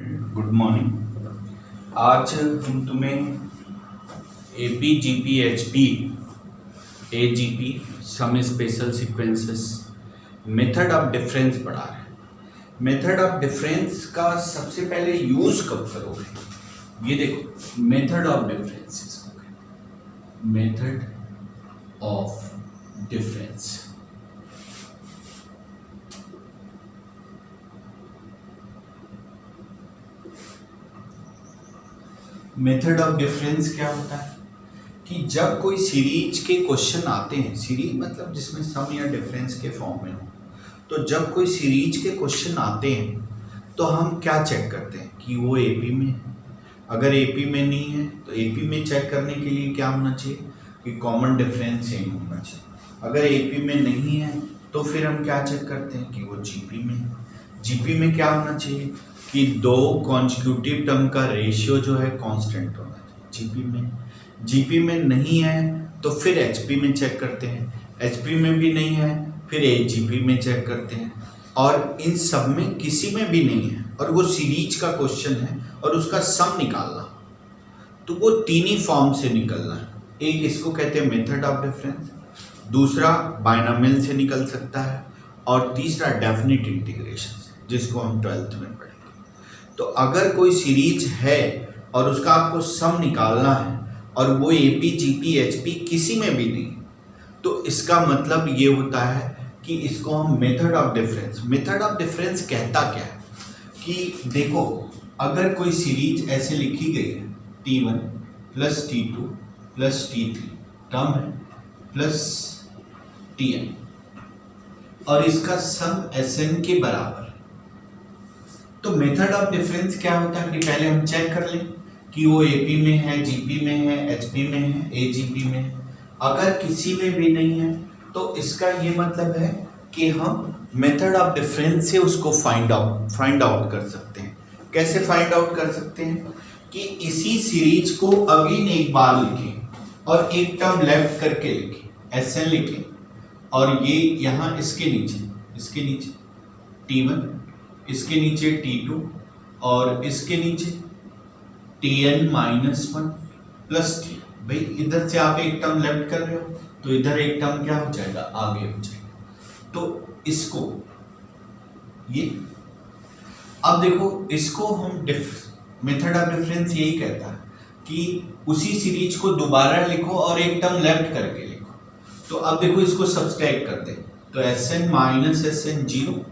Good morning. आज हम तुम्हें AP GP HP AGP sum special sequences method of difference पढ़ा रहे हैं। मेथड ऑफ डिफरेंस का सबसे पहले यूज कब करोगे, ये देखो method of difference, method of difference. Method of difference क्या होता है कि जब कोई सीरीज के क्वेश्चन आते हैं, सीरीज मतलब जिसमें सम या डिफरेंस के फॉर्म में हो, तो जब कोई सीरीज के क्वेश्चन आते हैं तो हम क्या चेक करते हैं कि वो एपी में है। अगर एपी में नहीं है तो एपी में चेक करने के लिए क्या होना चाहिए कि कॉमन डिफरेंस सेम होना चाहिए। अगर एपी में नहीं है तो फिर हम क्या चेक करते हैं कि वो जीपी में है। जीपी में क्या होना चाहिए कि दो कॉन्जिक्यूटिव टर्म का रेशियो जो है कांस्टेंट होना चाहिए जीपी में। जीपी में नहीं है तो फिर एचपी में चेक करते हैं, एचपी में भी नहीं है फिर एजीपी में चेक करते हैं, और इन सब में किसी में भी नहीं है और वो सीरीज का क्वेश्चन है और उसका सम निकालना, तो वो तीन ही फॉर्म से निकलना है। एक इसको कहते हैं मेथड ऑफ डिफरेंस, दूसरा बायनॉमियल से निकल सकता है, और तीसरा डेफिनिट इंटीग्रेशन से, जिसको हम 12th में पढ़ेंगे। तो अगर कोई सीरीज है और उसका आपको सम निकालना है और वो एपी जीपी एचपी किसी में भी नहीं, तो इसका मतलब ये होता है कि इसको हम मेथड ऑफ डिफरेंस कहता क्या है कि देखो, अगर कोई सीरीज ऐसे लिखी गई है T1 plus T2 plus T3 term है प्लस Tn, और इसका सम Sn के बराबर, तो मेथड ऑफ डिफरेंस क्या होता है कि पहले हम चेक कर लें कि वो एपी में है, जीपी में है, एचपी में है, एजीपी में है। अगर किसी में भी नहीं है तो इसका ये मतलब है कि हम मेथड ऑफ डिफरेंस से उसको फाइंड आउट कर सकते हैं। कैसे फाइंड आउट कर सकते हैं कि इसी सीरीज को अगेन एक बार लिखें और एक टर्म लेफ्ट करके लिखें, Sn लिखें, और ये यहाँ इसके नीचे T1, इसके नीचे T2 और इसके नीचे Tn माइनस 1 प्लस T। भाई इधर से आप एक टर्म लेफ्ट कर रहे हो तो इधर एक टर्म क्या हो जाएगा, आगे हो जाएगा। तो इसको ये, अब देखो इसको हम मेथड ऑफ डिफरेंस यही कहता है कि उसी सीरीज को दोबारा लिखो और एक टर्म लेफ्ट करके लिखो। तो अब देखो इसको सब्सट्रैक्ट कर दे तो Sn माइनस Sn 0,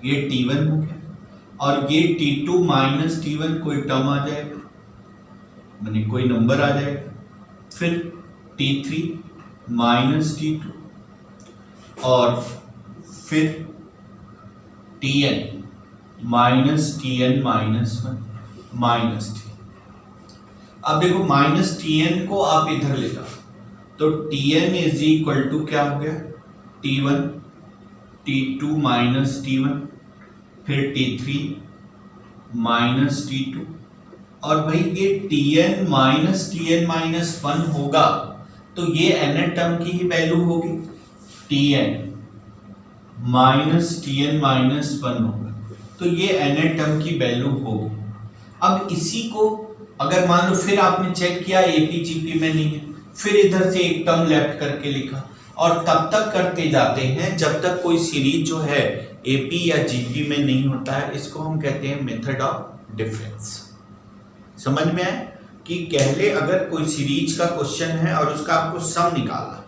ये T1 हो गया, और ये T2 माइनस T1 कोई टर्म आ जाएगा, माने कोई नंबर आ जाएगा, फिर T3 माइनस T2 और फिर Tn minus Tn minus 1 minus T। अब देखो माइनस Tn को आप इधर ले जाओ तो Tn इज इक्वल टू क्या हो गया, T1 T2 माइनस T1 फिर T3 माइनस T2, और भाई ये Tn माइनस 1 होगा तो ये n टर्म की ही वैल्यू होगी, Tn माइनस 1 होगा तो ये n टर्म की वैल्यू होगी। अब इसी को अगर मान लो फिर आपने चेक किया एपी जीपी में नहीं है, फिर इधर से एक टर्म लेफ्ट करके लिखा, और तब तक करते जाते हैं जब तक कोई सीरीज जो है एपी या जीपी में नहीं होता है। इसको हम कहते हैं मेथड ऑफ डिफरेंस। समझ में आए कि पहले अगर कोई सीरीज का क्वेश्चन है और उसका आपको सम निकालना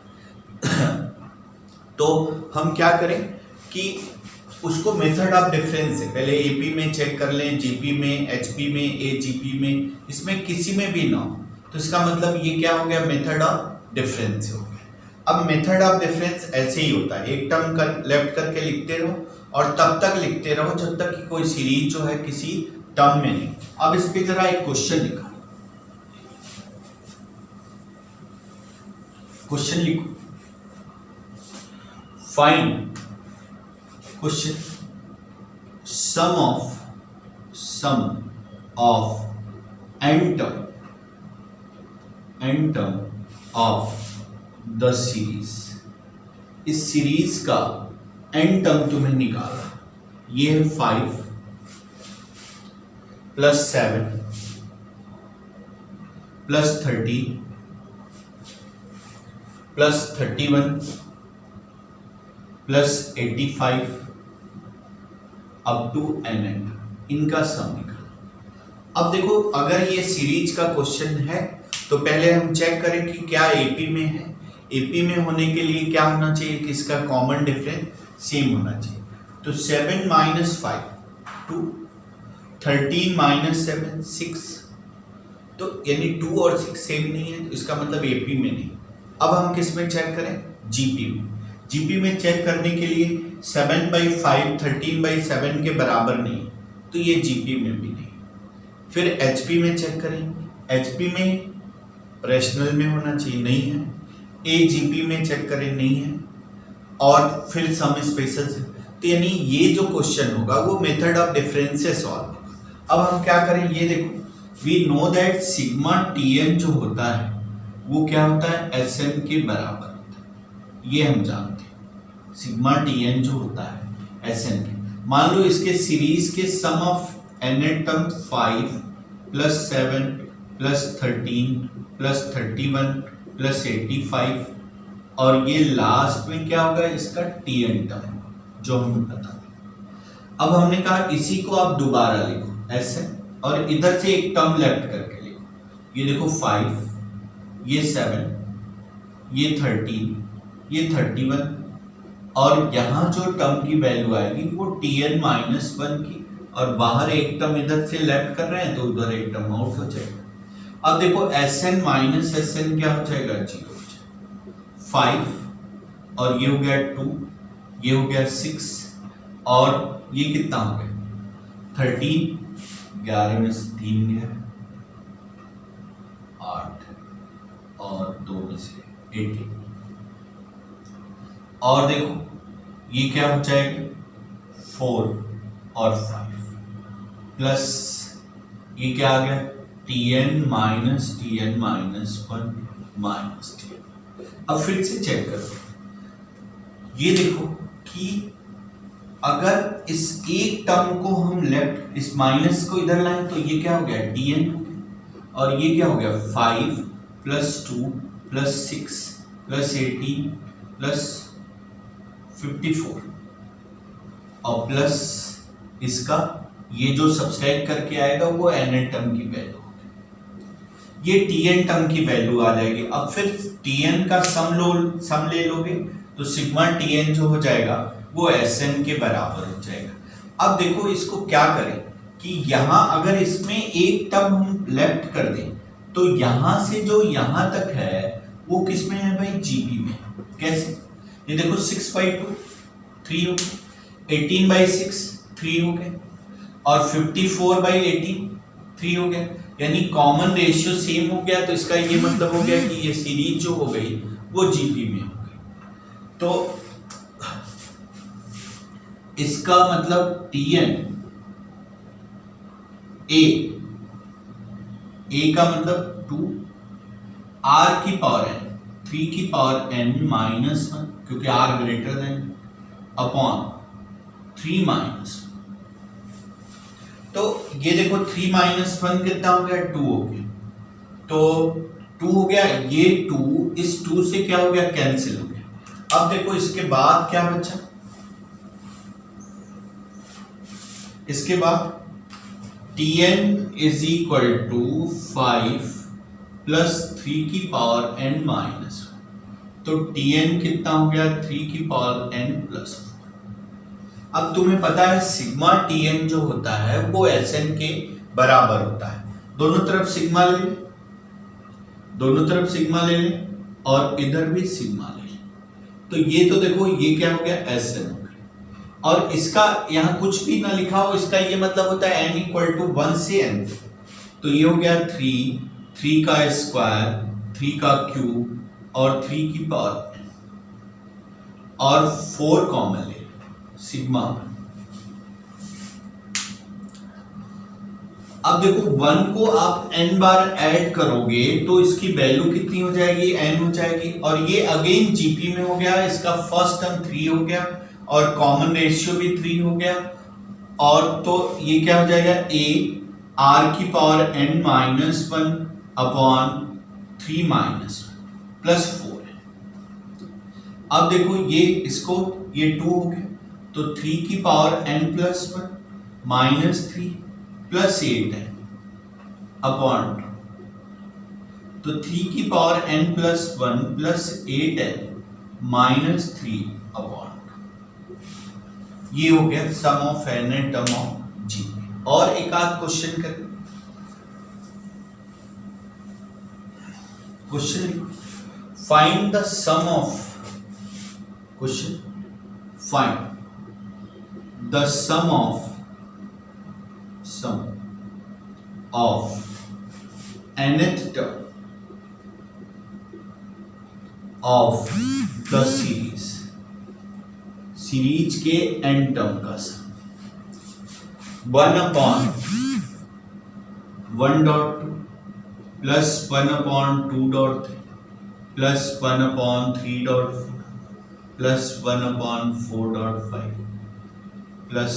तो हम क्या करें कि उसको मेथड ऑफ डिफरेंस से पहले एपी में चेक कर लें, जीपी में, एचपी में, एजीपी में, इसमें किसी में भी ना हो, तो इसका मतलब ये क्या हो गया, मेथड ऑफ डिफरेंस हो गया। अब मेथड ऑफ डिफरेंस ऐसे ही होता है, एक टर्म लेफ्ट करके लिखते रहो और तब तक लिखते रहो जब तक कि कोई सीरीज जो है किसी टर्म में नहीं। अब इस पे जरा एक क्वेश्चन लिखा, क्वेश्चन लिखो, find question sum of n term of the series. इस सीरीज का n टर्म तुम्हें निकालना, ये है 5, plus 7 plus 30 plus 31 plus 85 up to nn, इनका सम निकालो। अब देखो अगर ये सीरीज का क्वेश्चन है तो पहले हम चेक करें कि क्या एपी में है। एपी में होने के लिए क्या होना चाहिए कि इसका कॉमन डिफरेंस सेम होना चाहिए। तो 7 माइनस 5 2, 13 माइनस 7 6, तो यानी 2 और 6 सेम नहीं है, तो इसका मतलब एपी में नहीं। अब हम किस में चेक करें? जीपी में। जीपी में चेक करने के लिए 7/5 13/7 के बराबर नहीं, तो ये जीपी में भी नहीं। फिर एचपी में चेक करें, एचपी में रेशनल में होना चाहिए, नहीं है। एजीपी में चेक करें, नहीं है। और फिर सम स्पेशल से, तो यानी ये जो क्वेश्चन होगा वो मेथड ऑफ डिफरेंस से सॉल्व होगा। अब हम क्या करें, ये देखो, we know that sigma TN जो होता है वो क्या होता है? एसएन के बराबर होता है, ये हम जानते हैं। सिग्मा टीएन जो होता है एसएन के, मान लो इसके सीरीज के sum of n term 5 plus 7 plus 13 plus 31 plus 85, और ये लास्ट में क्या होगा? इसका टीएन टर्म जो हम बता दें। अब हमने कहा इसी को आप दोबारा लिखो एसएन, और इधर से एक टर्म लेफ्ट करके लिखो। ये देखो 5, ये 7, ये 13, ये 31, और यहां जो टर्म की वैल्यू आएगी वो tn माइनस 1 की, और बाहर एक टर्म इधर से लेफ्ट कर रहे हैं तो उधर एक टर्म आउट हो जाएगा। अब देखो Sn माइनस Sn क्या हो जाएगा? 0 हो जाएगा। 5 और ये हो गया 2, ये हो गया 6, और ये कितना हो गया? 13, 11 में से 3 गया 8, और 2 में से 18, और देखो ये क्या हो जाएगी? 4 और 5 प्लस ये क्या आ गया? tn minus 1 minus tn। अब फिर से चेक करो, ये देखो कि अगर इस एक टर्म को हम लेफ्ट, इस माइनस को इधर लाएं तो ये क्या हो गया? tn हो गया, और ये क्या हो गया? 5 प्लस 2 प्लस 6 प्लस 18 प्लस 54, और प्लस इसका ये जो सब्सट्रैक्ट करके आएगा वो एन टर्म की वैल्यू होगी, ये टीएन टर्म की वैल्यू आ जाएगी। अब फिर टीएन का सम ले लोगे तो सिग्मा टीएन जो हो जाएगा वो एसएन के बराबर हो जाएगा। अब देखो इसको क्या करें कि यहां अगर इसमें एक टर्म हम लेफ्ट कर दें तो यहां से जो यहां तक है वो किस में है भाई? जीपी में। कैसे? ये देखो 6/2 3 हो गए, 18/6 3 हो गए, और 54/18 3 हो गया, यानी कॉमन रेशियो सेम हो गया। तो इसका ये मतलब हो गया कि ये सीरीज जो हो गई वो जीपी में हो गई। तो इसका मतलब टीएन ए का मतलब 2 r की पावर n 3 की पावर n माइनस 1, क्योंकि r greater than, upon 3 minus 1। तो ये देखो 3 माइनस 1 कितना हो गया? 2 हो गया। तो 2 हो गया, ये 2 इस 2 से क्या हो गया? कैंसिल हो गया। अब देखो इसके बाद क्या बचा? इसके बाद tn is equal to 5 plus 3 की पावर n माइनस 1, तो tn कितना हो गया? 3 की पावर n प्लस 4। अब तुम्हें पता है सिग्मा tn जो होता है वो Sn के बराबर होता है। दोनों तरफ सिग्मा ले लें, दोनों तरफ सिग्मा ले लें, और इधर भी सिग्मा ले लें, तो ये तो देखो ये क्या हो गया? Sn हो गया। और इसका यहाँ कुछ भी ना लिखा हो, इसका ये मतलब होता है n इक्वल टू 1 से n, तो ये हो गया 3 का स्क्वायर, 3 का क्यूब, और 3 की पावर n, और 4 कॉमन ले सिग्मा। अब देखो 1 को आप n बार ऐड करोगे तो इसकी वैल्यू कितनी हो जाएगी? n हो जाएगी, और ये अगेन जीपी में हो गया, इसका फर्स्ट टर्म 3 हो गया, और कॉमन रेशियो भी 3 हो गया, और तो ये क्या हो जाएगा? a आर की power n minus 1 upon 3 minus 1 plus 4 है। अब देखो ये इसको ये 2 हो गया, तो 3 की power n plus 1 minus 3 plus 8 है अपॉन 2, तो 3 की पावर n प्लस 1 प्लस 8 है माइनस 3 अपॉन 2। ये हो गया sum of n and term of g। और एक आध क्वेश्चन करें। Question find the sum of, question find the sum of nth term of the series के n टर्म का sum 1 upon 1.2 plus 1 upon 2.3 plus 1 upon 3.4 plus 1 upon 4.5 plus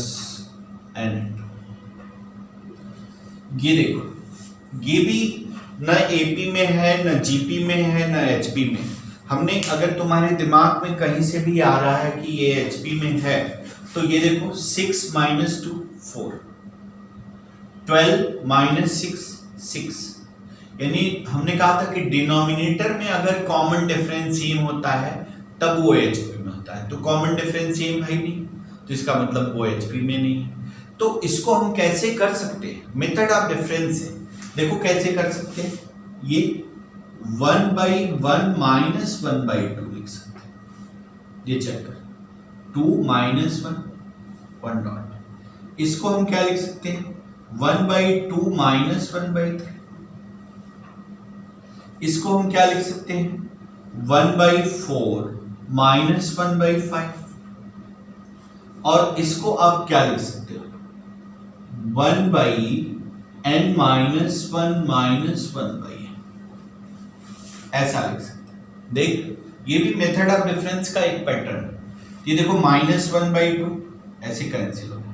n। ये देखो, ये भी न एपी में है, न जीपी में है, न एचपी में। हमने अगर तुम्हारे दिमाग में कहीं से भी आ रहा है कि ये एचपी में है, तो ये देखो 6 माइनस 2 4, 12 माइनस 6 6, यानी हमने कहा था कि डिनोमिनेटर में अगर कॉमन डिफरेंस सेम होता है तब वो एचपी में होता है। तो कॉमन डिफरेंस सेम है नहीं, तो इसका मतलब वो एचपी में नहीं है। तो इसको हम कैसे कर सकते हैं? मेथड ऑफ डिफरेंस है। देखो कैसे कर सकते हैं, ये 1/1 माइनस 1/2 लिख सकते हैं। ये चेक कर, 2 माइनस 1 1 डॉट। इसको हम क्या लिख सकते हैं, 1/2 माइनस 1/3। इसको हम क्या लिख सकते हैं, 1/4 माइनस 1/5। और इसको आप क्या लिख सकते हो, 1/n माइनस 1 माइनस 1/n, ऐसा लिख सकते हैं। देख, ये भी मेथड ऑफ डिफरेंस का एक पैटर्न। ये देखो माइनस 1/2 ऐसे कैंसिल हो गया,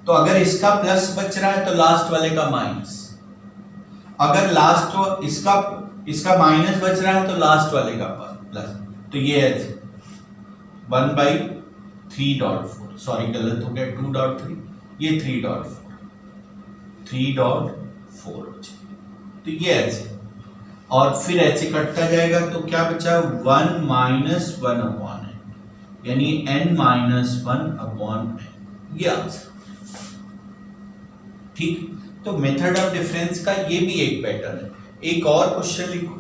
तो अगर इसका प्लस बच रहा है तो लास्ट वाले का माइनस, अगर लास्ट इसका माइनस बच रहा है तो लास्ट वाले का प्लस। तो ये ऐसे 1/3.4, सॉरी गलत हो गया, 2.3, ये 3.4 3.4 हो जाएगा। तो ये ऐसे, और फिर ऐसे कटता जाएगा, तो क्या बचा, 1 माइनस 1 अपॉन n, यानी n माइनस 1 अपॉन n, ये आंसर। ठीक, तो मेथड ऑफ डिफरेंस का ये भी एक पैटर्न है। एक और क्वेश्चन लिखो।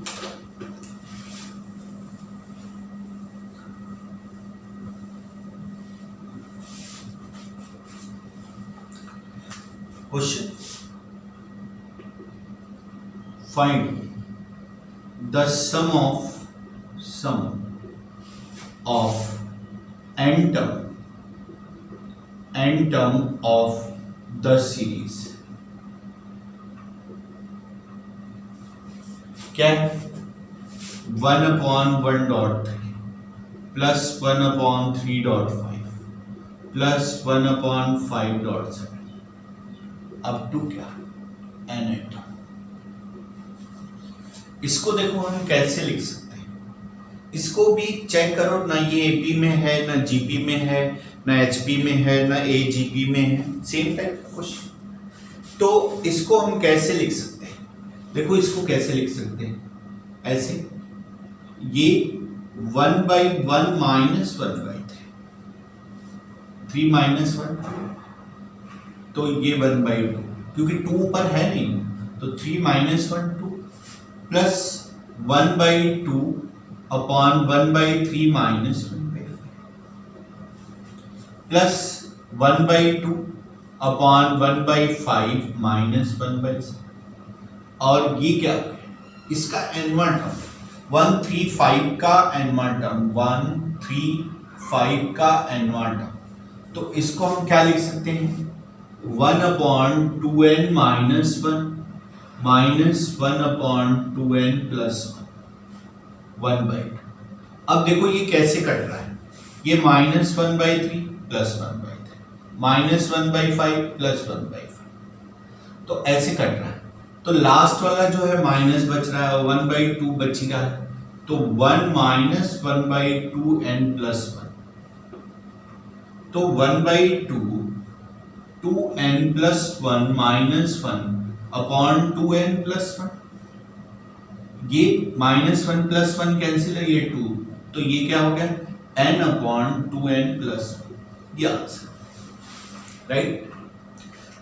Question find the sum of n term of the series क्या है, 1/1.3 प्लस 1/3.5 प्लस 1/5.7 अप टू क्या, n टर्म। इसको देखो हम कैसे लिख सकते हैं, इसको भी चेक करो, ना ये एपी में है, ना जीपी में है, ना एचपी में है, ना एजीपी में है, सेम टाइप का क्वेश्चन। तो इसको हम कैसे लिख सकते हैं, देखो इसको कैसे लिख सकते हैं, ऐसे, ये 1/1 माइनस 1/3, 3 माइनस 1, तो ये 1/2, क्योंकि 2 ऊपर है नहीं, तो 3 minus 1 2 plus 1/2 upon 1/3 minus 1/5 plus 1/2 upon 1/5 minus 1/7। और ये क्या है, इसका n1 टर्म 135 का n1 टर्म 135 का n1 टर्म। तो इसको हम क्या लिख सकते हैं, 1/2n minus 1 minus 1/2n plus 1/2। अब देखो ये कैसे कट रहा है, ये -1/3 प्लस 1/3 -1/5 प्लस 1/5। तो ऐसे कट रहा है। तो लास्ट वाला जो है माइनस बच रहा है, 1/2 बचेगा, तो 1 माइनस 1/2 n प्लस 1, तो 1/2 2n plus 1 minus 1 upon 2n plus 1, ये माइनस 1 प्लस 1 कैंसिल है, ये 2, तो ये क्या हो गया n अपॉन 2n प्लस 1, ये आंसर, राइट।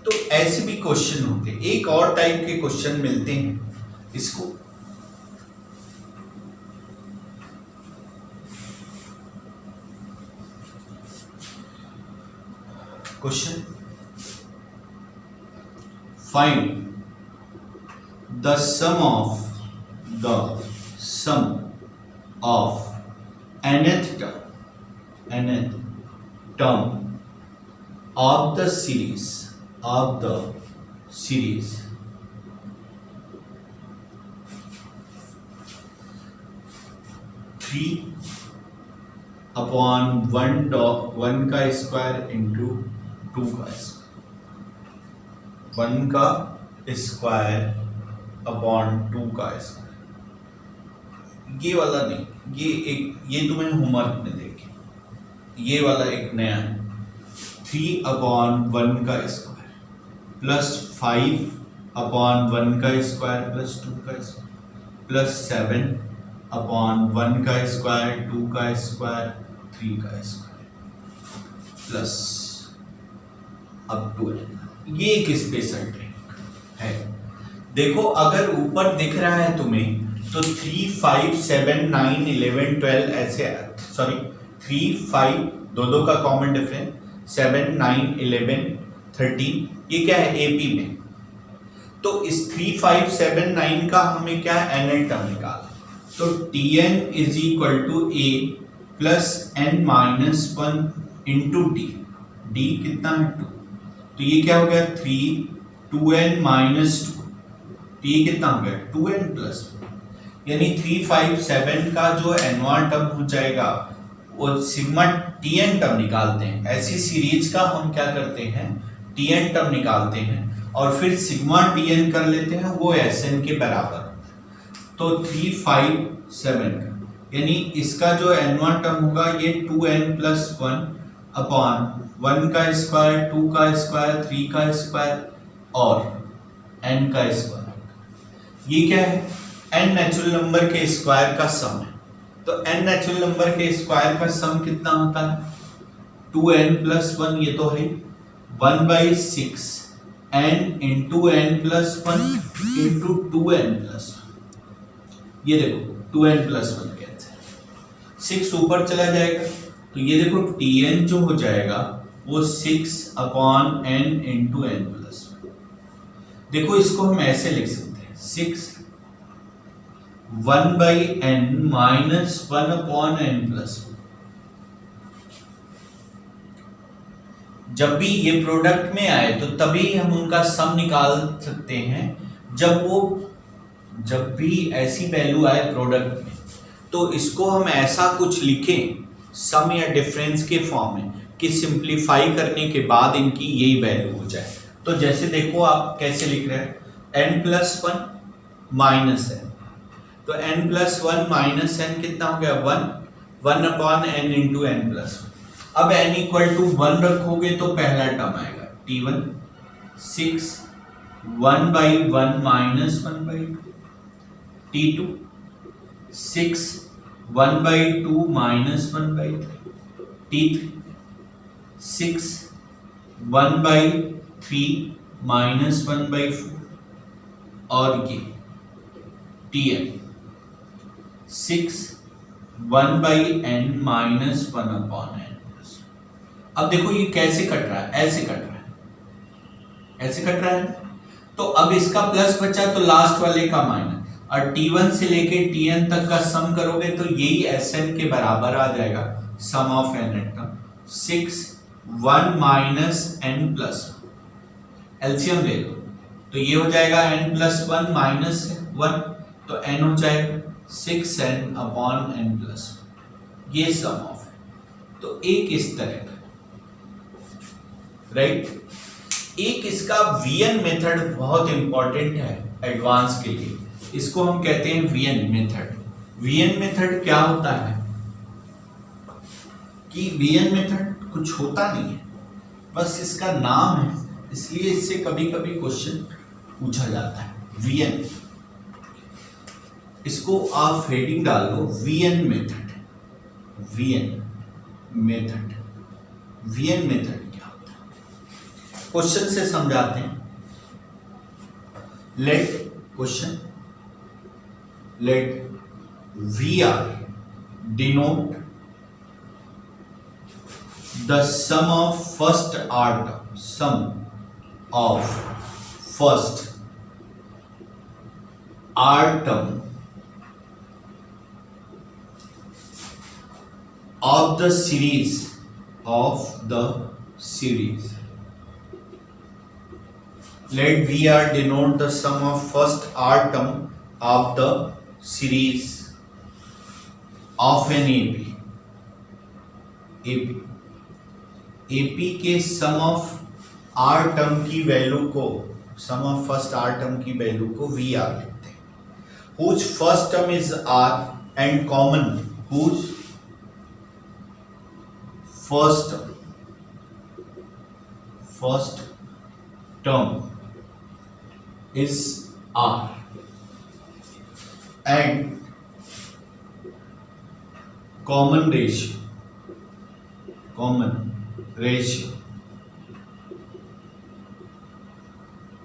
तो ऐसे भी क्वेश्चन होते हैं। एक और टाइप के क्वेश्चन मिलते हैं, इसको question find the sum of nth term of the series 3/1 का स्क्वायर इंटू 2 का स्क्वायर, 1 का स्क्वायर अपॉन 2 का स्क्वायर, ये वाला नहीं, ये तुम्हें होमवर्क में देखे, ये वाला एक नया है, 3/1 का स्क्वायर प्लस 5/1 का स्क्वायर प्लस 2 का स्क्वायर प्लस 7/1 का स्क्वायर 2 का स्क्वायर 3 का स्क्वायर प्लस अब 12। ये एक स्पेशल ट्रिक है। देखो अगर ऊपर दिख रहा है तुम्हें तो 3, 5, 7, 9, 11, 12 ऐसे, सॉरी 3, 5 दो का कॉमन डिफरेंस, 7, 9, 11, 13, ये क्या है एपी में। तो इस 3, 5, 7, 9 का हमें क्या है nth टर्म निकालना, तो Tn is equal to a plus n minus 1 into d कितना है 2, तो ये क्या हो गया 3 2n माइनस 2, तो ये कितना हो गया 2n प्लस 1, यानी 3, 5, 7 का जो nवां टर्म हो जाएगा वो सिग्मा Tn टर्म निकालते हैं। ऐसी सीरीज का हम क्या करते हैं Tn टर्म निकालते हैं और फिर सिग्मा Tn कर लेते हैं, वो Sn के बराबर। तो 3, 5, 7 का, यानी इसका जो nवां टर्म होगा ये 2n प्लस 1 अपॉन 1 का स्क्वायर 2 का स्क्वायर 3 का स्क्वायर और n का स्क्वायर। ये क्या है n नेचुरल नंबर के स्क्वायर का सम है। तो n नेचुरल नंबर के स्क्वायर का सम कितना होता है 2n प्लस 1, ये तो है 1/6 n into n plus 1 into 2n plus 1। ये देखो 2n प्लस 1 कैंसिल, 6 ऊपर चला जाएगा, तो ये देखो Tn जो हो जाएगा वो 6/n इंटू n प्लस 1। देखो इसको हम ऐसे लिख सकते हैं 6 1/n माइनस 1/n प्लस 1। जब भी ये प्रोडक्ट में आए तो तभी हम उनका सम निकाल सकते हैं, जब भी ऐसी वैल्यू आए प्रोडक्ट में, तो इसको हम ऐसा कुछ लिखें सम या डिफरेंस के फॉर्म में कि सिंप्लीफाई करने के बाद इनकी यही वैल्यू हो जाए। तो जैसे देखो आप कैसे लिख रहे हैं n प्लस 1 माइनस n, तो n प्लस 1 माइनस n कितना हो गया 1/n इंटू n प्लस 1। अब n इक्वल टू 1 रखोगे तो पहला टर्म आएगा t1 6 1/1 minus 1/2, t2 6 1/2 minus 1/3, t3 6 1/3 minus 1/4 और ये tn 6 1/n माइनस 1/n। अब देखो ये कैसे कट रहा है, ऐसे कट रहा है, ऐसे कट रहा है। तो अब इसका प्लस बचा तो लास्ट वाले का माइनस, और t1 से लेके tn तक का सम करोगे तो यही Sn के बराबर आ जाएगा, sum of n term 6 1 minus n plus 1। LCM ले लो तो ये हो जाएगा n प्लस 1 माइनस 1, तो n हो जाएगा 6n अपॉन n प्लस 1, ये सम ऑफ है। तो एक इस तरह का, राइट। एक इसका वीएन मेथड बहुत इंपॉर्टेंट है एडवांस के लिए, इसको हम कहते हैं वीएन मेथड। वीएन मेथड क्या होता है कि वीएन मेथड कुछ होता नहीं है, बस इसका नाम है, इसलिए इससे कभी कभी क्वेश्चन पूछा जाता है। वीएन, इसको आप हेडिंग डाल दो VN method. VN method, VN method क्या होता है क्वेश्चन से समझाते हैं। Let question, let V R denote the sum of first order, sum of first atom of the series, of the series. Let VR denote the sum of first atom of the series of an AP. AP AP के sum of R term की value को, sum of first R term की value को V R लिखते हैं। Whose first term is R and common, whose first term is R and common ratio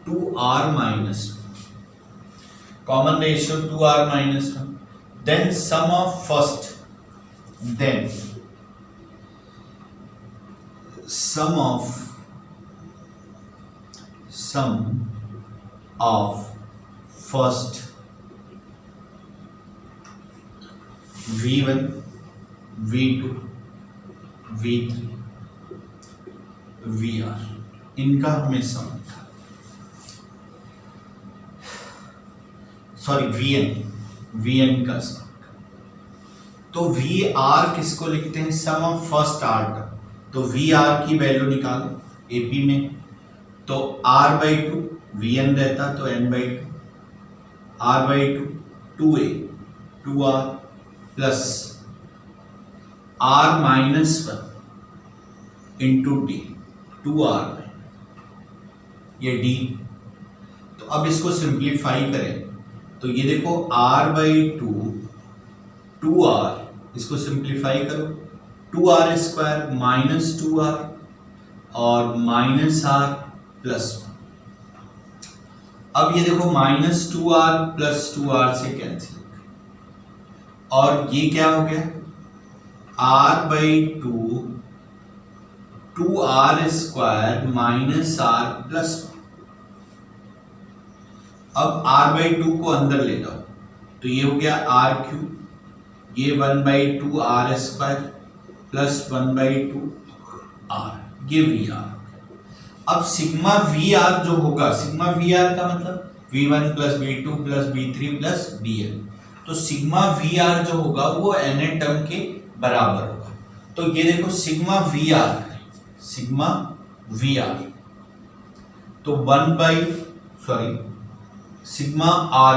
to r minus 1, common ratio to r minus 1, then sum of first, then sum of first v1 v2 v3 VR, इनका हमें सम लिखा, sorry VN का सम। तो VR किसको लिखते हैं, सम of first R term. तो VR की वैल्यू निकालो AP में, तो R/2 VN रहता तो N/2, R/2 2A 2R plus R-1 into D 2R में ये D। तो अब इसको सिंप्लीफाई करें तो ये देखो R/2 2R, इसको सिंप्लीफाई करो 2R² माइनस 2R और माइनस R प्लस 1। अब ये देखो माइनस 2R प्लस 2R से कैंसिल हो गया और ये क्या हो गया R/2 2R² minus R plus 1। अब R/2 को अंदर ले जाओ तो ये हो गया R3, ये 1/2 R² प्लस 1/2 R, ये VR। अब सिग्मा VR जो होगा, सिग्मा VR का मतलब V1 plus V2 plus V3 plus Vn, तो सिग्मा VR जो होगा वो Na टर्म के बराबर होगा। तो ये देखो सिग्मा VR तो सिग्मा R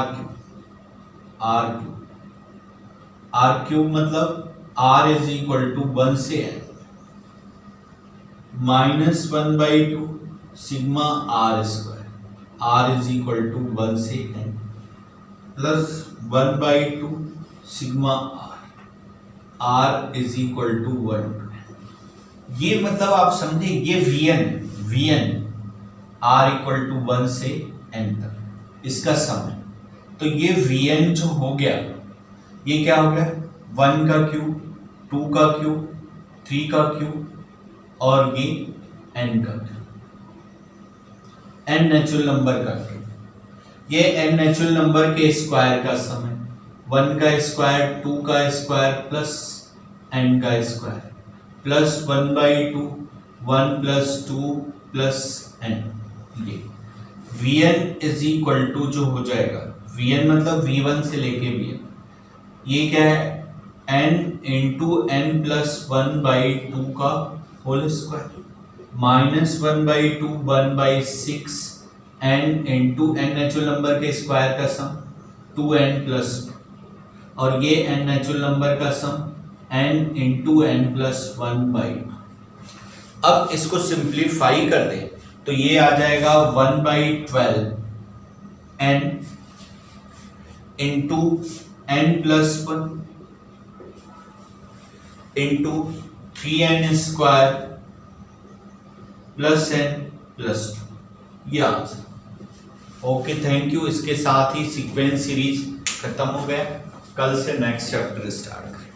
क्यूब मतलब R इज इक्वल टू 1 से n minus 1/2 sigma R² R is equal to 1 से n plus 1/2 sigma R is equal to 1 to n। ये मतलब आप समझे, ये Vn R इक्वल टू 1 से n तक इसका सम है। तो ये Vn जो हो गया, ये क्या हो गया 1 का क्यूब, 2 का क्यूब, 3 का क्यूब और ये n का क्यूब, n नेचुरल नंबर का क्यूब। ये n नेचुरल नंबर के स्क्वायर का सम है, 1 का स्क्वायर, 2 का स्क्वायर प्लस n का square plus 1/2 1 plus 2 plus n। ये Vn इज इक्वल टू जो हो जाएगा, Vn मतलब V1 से लेके Vn, ये क्या है n इंटू n प्लस 1/2 का whole square -1/2 1/6 n into n natural number के स्क्वायर का सम 2n प्लस, और ये n नेचुरल नंबर का सम n इंटू n प्लस 1/2। अब इसको सिंप्लीफाई कर दें तो ये आ जाएगा 1/12 n into n plus 1 into 3n square plus n plus 2, ये आंसर। Okay, thank you. इसके साथ ही सीक्वेंस सीरीज खत्म हो गया। कल से नेक्स्ट चैप्टर स्टार्ट करें।